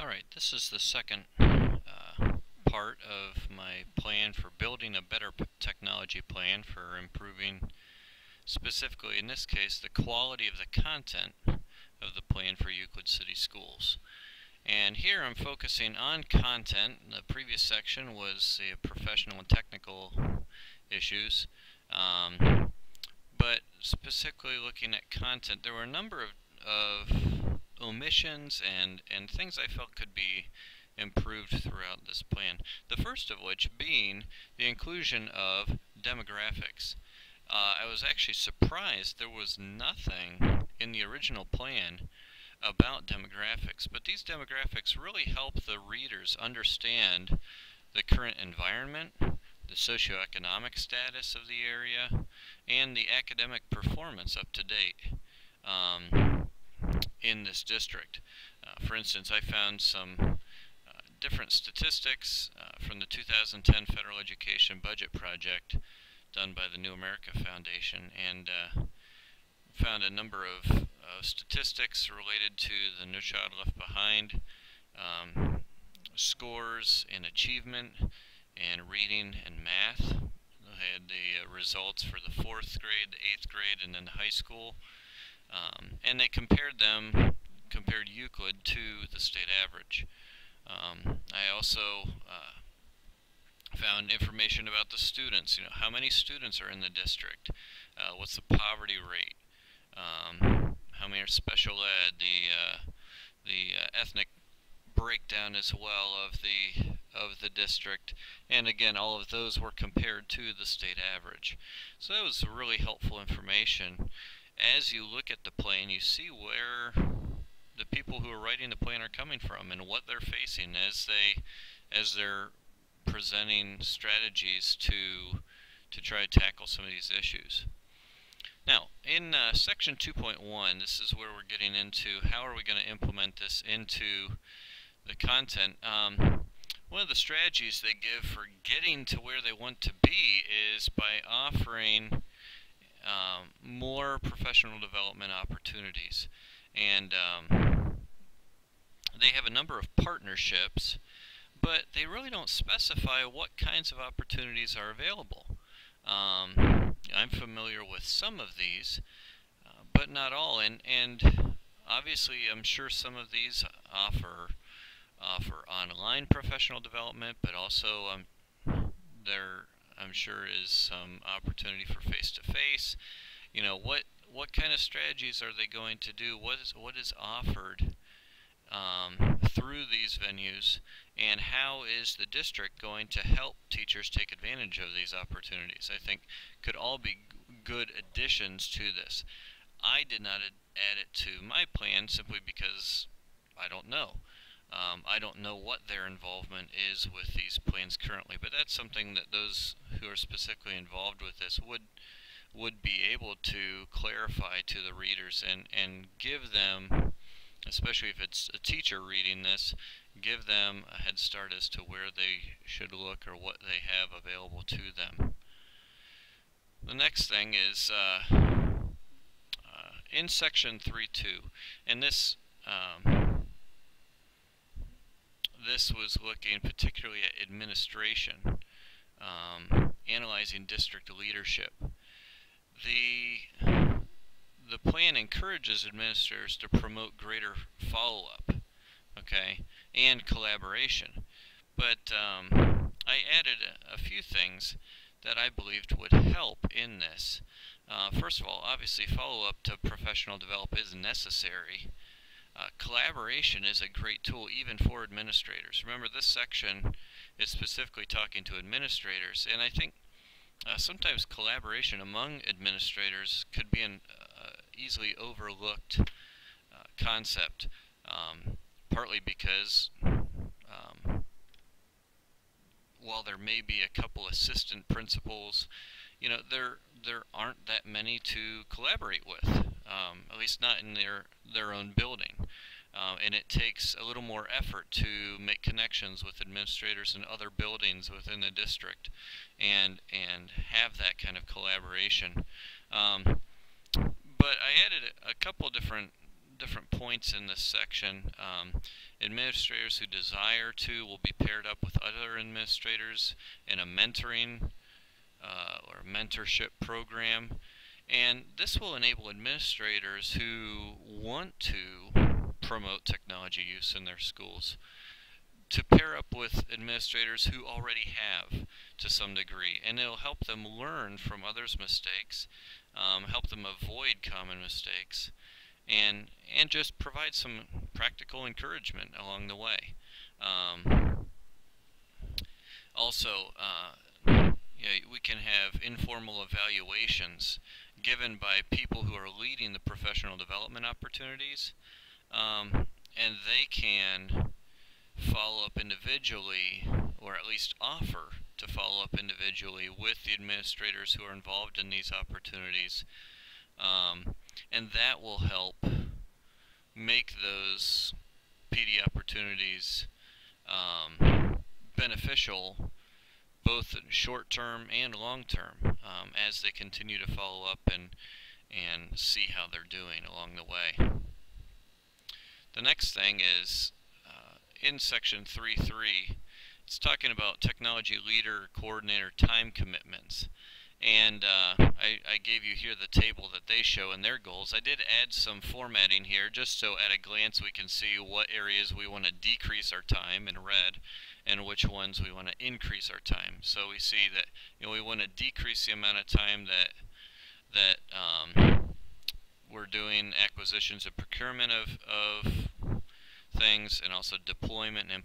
Alright, this is the second part of my plan for building a better technology plan for improving, specifically in this case, the quality of the content of the plan for Euclid City Schools. And here I'm focusing on content. The previous section was the professional and technical issues. But specifically looking at content, there were a number of omissions and things I felt could be improved throughout this plan. The first of which being the inclusion of demographics. I was actually surprised there was nothing in the original plan about demographics, but these demographics really help the readers understand the current environment, the socioeconomic status of the area, and the academic performance up to date in this district. For instance, I found some different statistics from the 2010 Federal Education Budget Project done by the New America Foundation, and found a number of statistics related to the No Child Left Behind scores in achievement and reading and math. I had the results for the 4th grade, the 8th grade, and then the high school. And they compared Euclid to the state average. I also found information about the students. How many students are in the district? What's the poverty rate? How many are special ed? The ethnic breakdown as well of the district, and again, all of those were compared to the state average. So that was really helpful information. As you look at the plan, you see where the people who are writing the plan are coming from and what they're facing as they're presenting strategies to try to tackle some of these issues. Now, in section 2.1, this is where we're getting into how are we going to implement this into the content. One of the strategies they give for getting to where they want to be is by offering more professional development opportunities. And they have a number of partnerships, but they really don't specify what kinds of opportunities are available. I'm familiar with some of these, but not all. And obviously, I'm sure some of these offer online professional development, but also I'm sure is some opportunity for face-to-face. What kind of strategies are they going to do? What is offered through these venues, and how is the district going to help teachers take advantage of these opportunities? I think could all be good additions to this. I did not add it to my plan simply because I don't know. I don't know what their involvement is with these plans currently, but that's something that those who are specifically involved with this would be able to clarify to the readers and give them, especially if it's a teacher reading this, give them a head start as to where they should look or what they have available to them. The next thing is in section 3.2, and this was looking particularly at administration, analyzing district leadership. The plan encourages administrators to promote greater follow-up, and collaboration. But I added a few things that I believed would help in this. First of all, obviously follow-up to professional development is necessary. Collaboration is a great tool even for administrators. Remember, this section is specifically talking to administrators, and I think sometimes collaboration among administrators could be an easily overlooked concept, partly because while there may be a couple assistant principals, there aren't that many to collaborate with, at least not in their own building. And it takes a little more effort to make connections with administrators in other buildings within the district and have that kind of collaboration. But I added a couple different different points in this section. Administrators who desire to will be paired up with other administrators in a mentoring or mentorship program, and this will enable administrators who want to promote technology use in their schools to pair up with administrators who already have to some degree, and it'll help them learn from others' mistakes, help them avoid common mistakes, and just provide some practical encouragement along the way. Also, we can have informal evaluations given by people who are leading the professional development opportunities, and they can follow up individually, or at least offer to follow up individually with the administrators who are involved in these opportunities, and that will help make those PD opportunities beneficial both in short term and long term, as they continue to follow up and see how they're doing along the way. The next thing is in section 3.3, it's talking about technology leader coordinator time commitments. And I gave you here the table that they show in their goals. I did add some formatting here just so at a glance we can see what areas we want to decrease our time in red and which ones we want to increase our time. So we see that we want to decrease the amount of time that we're doing acquisitions and procurement of things, and also deployment and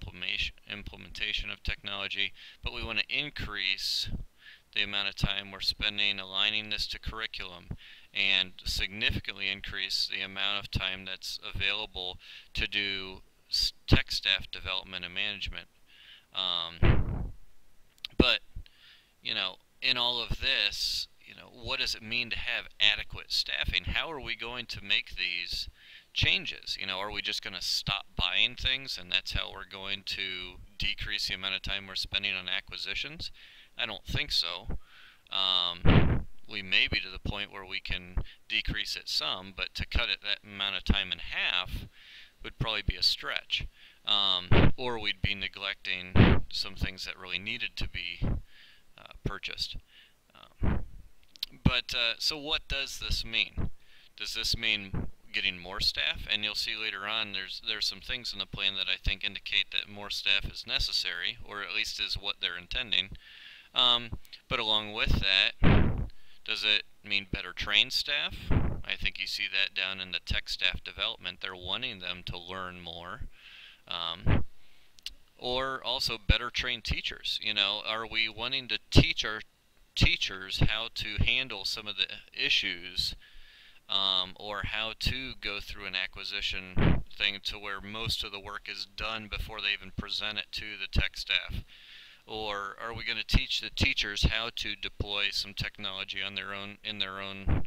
implementation of technology, but we want to increase the amount of time we're spending aligning this to curriculum, and significantly increase the amount of time that's available to do tech staff development and management. But in all of this, what does it mean to have adequate staffing? How are we going to make these changes? Are we just going to stop buying things and that's how we're going to decrease the amount of time we're spending on acquisitions? I don't think so. We may be to the point where we can decrease it some, but to cut it that amount of time in half would probably be a stretch. Or we'd be neglecting some things that really needed to be purchased. So what does this mean? Does this mean getting more staff? And you'll see later on there's some things in the plan that I think indicate that more staff is necessary, or at least is what they're intending. But along with that, does it mean better trained staff? I think you see that down in the tech staff development. They're wanting them to learn more. Or also better trained teachers. Are we wanting to teach our teachers how to handle some of the issues, or how to go through an acquisition thing to where most of the work is done before they even present it to the tech staff? Or are we going to teach the teachers how to deploy some technology on their own, in their own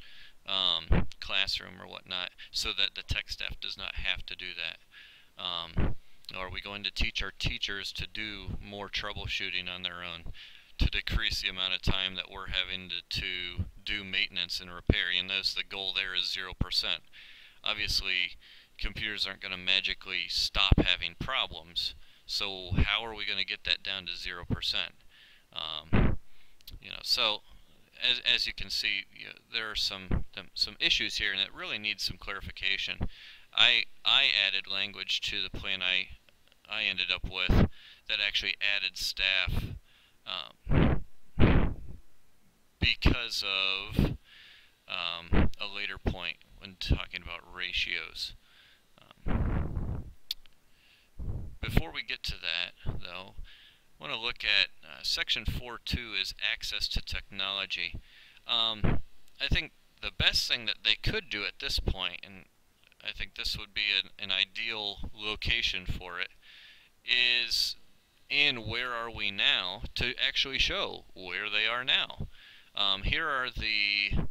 classroom or whatnot, so that the tech staff does not have to do that? Are we going to teach our teachers to do more troubleshooting on their own, to decrease the amount of time that we're having to do maintenance and repair? The goal there is 0%. Obviously, computers aren't going to magically stop having problems, so how are we going to get that down to 0%? So as you can see, there are some issues here, and it really needs some clarification. I added language to the plan I ended up with that actually added staff because of a later point when talking about ratios. Before we get to that, though, I want to look at section 4.2 is access to technology. I think the best thing that they could do at this point, and I think this would be an ideal location for it, is in where are we now, to actually show where they are now. Here are the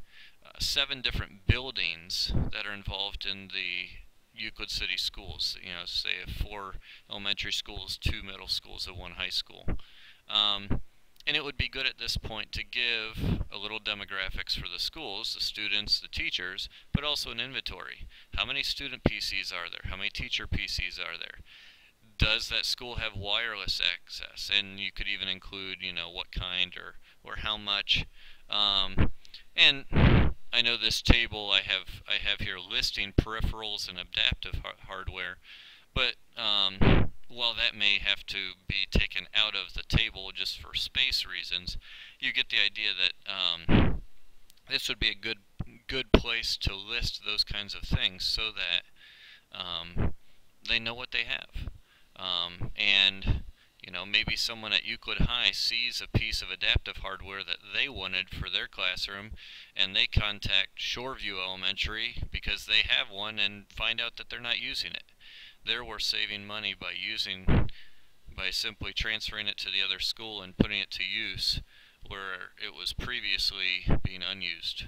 7 different buildings that are involved in the Euclid City schools. Say 4 elementary schools, 2 middle schools, and 1 high school. And it would be good at this point to give a little demographics for the schools, the students, the teachers, but also an inventory. How many student PCs are there? How many teacher PCs are there? Does that school have wireless access? And you could even include, what kind or how much. And I know this table I have here listing peripherals and adaptive hardware, but while that may have to be taken out of the table just for space reasons, you get the idea that this would be a good place to list those kinds of things so that they know what they have. And maybe someone at Euclid High sees a piece of adaptive hardware that they wanted for their classroom, and they contact Shoreview Elementary because they have one and find out that they're not using it. There we're saving money by simply transferring it to the other school and putting it to use where it was previously being unused.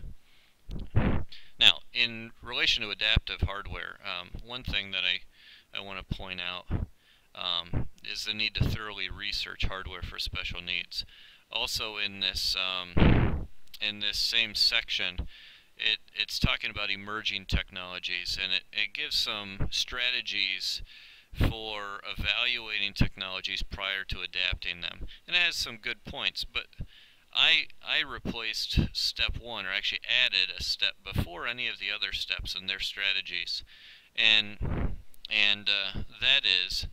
Now, in relation to adaptive hardware, one thing that I want to point out is the need to thoroughly research hardware for special needs. Also, in this same section, it's talking about emerging technologies, and it gives some strategies for evaluating technologies prior to adapting them. And it has some good points, but I replaced step one, or actually added a step before any of the other steps in their strategies, and that is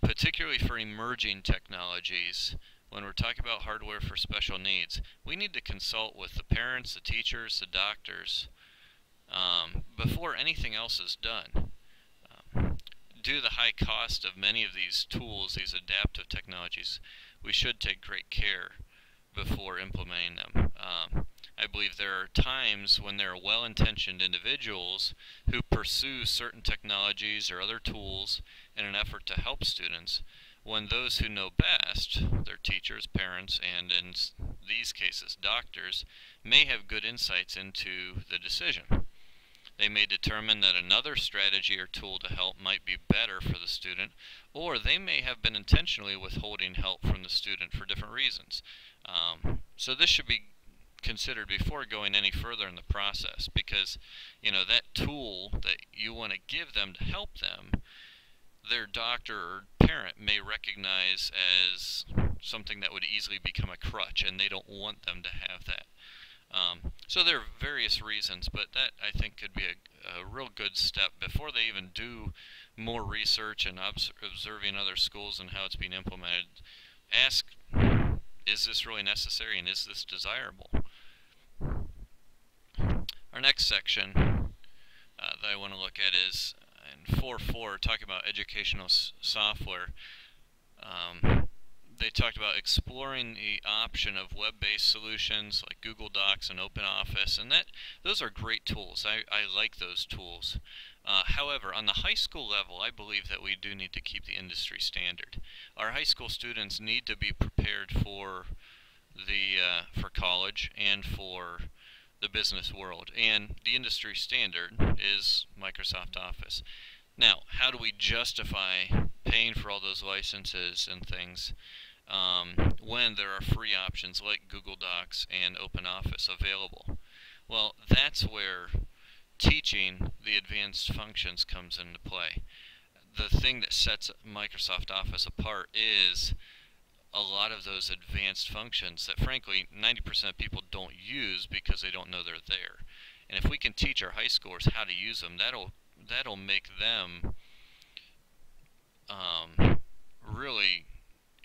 particularly for emerging technologies. When we're talking about hardware for special needs, we need to consult with the parents, the teachers, the doctors before anything else is done. Due to the high cost of many of these tools, these adaptive technologies, we should take great care before implementing them. I believe there are times when there are well-intentioned individuals who pursue certain technologies or other tools in an effort to help students, when those who know best, their teachers, parents, and in these cases doctors, may have good insights into the decision. They may determine that another strategy or tool to help might be better for the student, or they may have been intentionally withholding help from the student for different reasons. So this should be considered before going any further in the process, because that tool that you want to give them to help them, their doctor or parent may recognize as something that would easily become a crutch, and they don't want them to have that. So there are various reasons, but that I think could be a real good step before they even do more research and observing other schools and how it's being implemented. Ask, is this really necessary, and is this desirable? Our next section that I want to look at is in 4.4, talking about educational software. They talked about exploring the option of web-based solutions like Google Docs and OpenOffice, and those are great tools. I like those tools. However, on the high school level, I believe that we do need to keep the industry standard. Our high school students need to be prepared for college and for the business world, and the industry standard is Microsoft Office. Now, how do we justify paying for all those licenses and things when there are free options like Google Docs and OpenOffice available? Well, that's where teaching the advanced functions comes into play. The thing that sets Microsoft Office apart is a lot of those advanced functions that frankly 90% of people don't use because they don't know they're there. And if we can teach our high schoolers how to use them, that'll make them really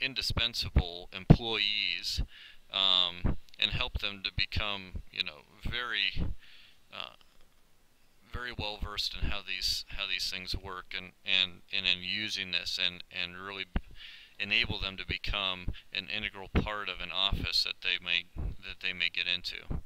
indispensable employees, and help them to become very very well versed in how these things work, and in using this, and really enable them to become an integral part of an office that they may get into.